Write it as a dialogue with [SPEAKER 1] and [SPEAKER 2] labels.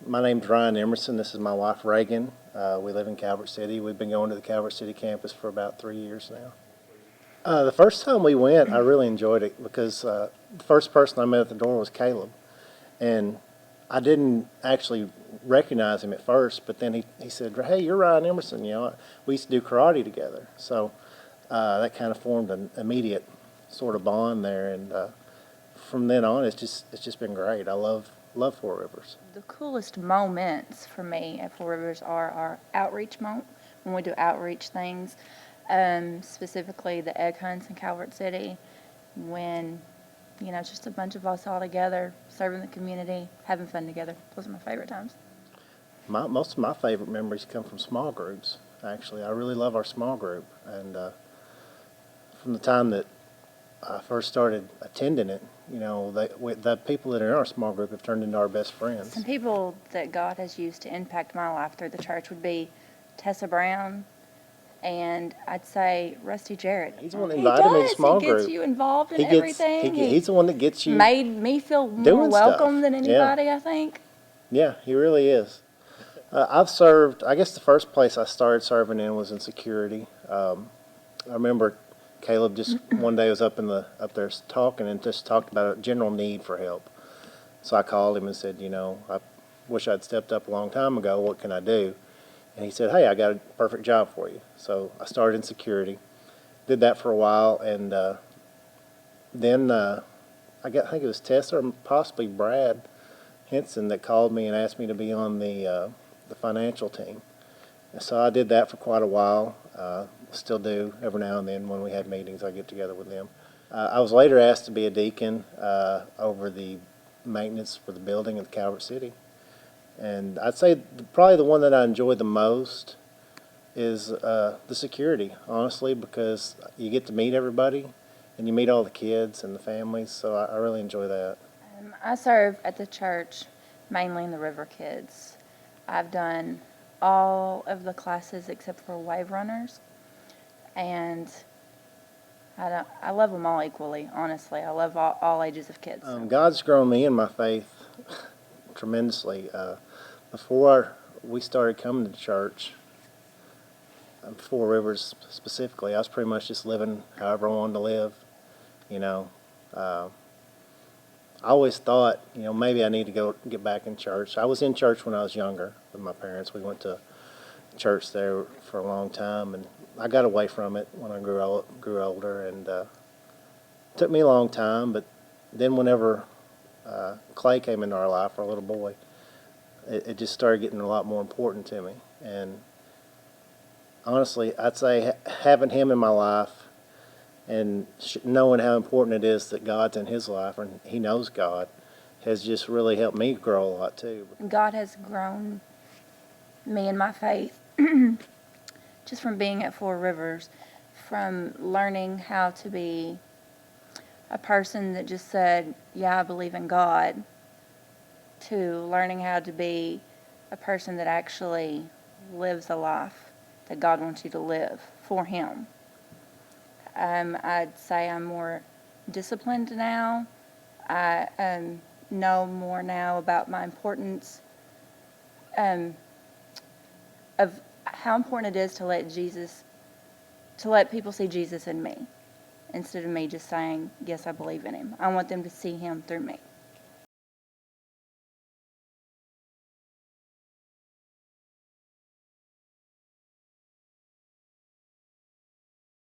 [SPEAKER 1] My name's Ryan Emerson. This is my wife, Regan. We live in Calvert City. We've been going to the Calvert City campus for about 3 years now. The first time we went, I really enjoyed it because the first person I met at the door was Caleb. And I didn't actually recognize him at first, but then he said, "Hey, you're Ryan Emerson. We used to do karate together." So that kind of formed an immediate sort of bond there. And from then on, it's just been great. I love Four Rivers.
[SPEAKER 2] The coolest moments for me at Four Rivers are our outreach moment, when we do outreach things, specifically the egg hunts in Calvert City, when, it's just a bunch of us all together, serving the community, having fun together. Those are my favorite times.
[SPEAKER 1] Most of my favorite memories come from small groups, actually. I really love our small group. And from the time that I first started attending it, the people that are in our small group have turned into our best friends.
[SPEAKER 2] Some people that God has used to impact my life through the church would be Tessa Brown, and I'd say Rusty Jarrett.
[SPEAKER 1] He's the one that invited me to the small group.
[SPEAKER 2] He gets you involved in everything.
[SPEAKER 1] He's the one that gets you
[SPEAKER 2] made me feel more welcome than anybody, I think.
[SPEAKER 1] Yeah, he really is. I've served, I guess the first place I started serving in was in security. I remember Caleb just one day was up there talking and just talked about a general need for help. So I called him and said, I wish I'd stepped up a long time ago. What can I do? And he said, "Hey, I got a perfect job for you." So I started in security, did that for a while, and then I think it was Tessa or possibly Brad Henson that called me and asked me to be on the financial team. And so I did that for quite a while. Still do every now and then when we had meetings. I get together with them. I was later asked to be a deacon over the maintenance for the building at Calvert City. And I'd say probably the one that I enjoy the most is the security, honestly, because you get to meet everybody and you meet all the kids and the families, so I really enjoy that.
[SPEAKER 2] I serve at the church mainly in the River Kids. I've done all of the classes except for wave runners, and I love them all equally, honestly. I love all ages of kids.
[SPEAKER 1] God's grown me in my faith tremendously. Before we started coming to church, Four Rivers specifically, I was pretty much just living however I wanted to live. I always thought, maybe I need to get back in church. I was in church when I was younger with my parents. We went to church there for a long time, and I got away from it when I grew older, and it took me a long time. But then whenever Clay came into our life, our little boy, it just started getting a lot more important to me. And honestly, I'd say having him in my life and knowing how important it is that God's in his life and he knows God has just really helped me grow a lot too.
[SPEAKER 2] God has grown me in my faith just from being at Four Rivers, from learning how to be a person that just said, "Yeah, I believe in God," to learning how to be a person that actually lives a life that God wants you to live for him. I'd say I'm more disciplined now. I know more now about my importance of how important it is to let people see Jesus in me, instead of me just saying, "Yes, I believe in him." I want them to see him through me.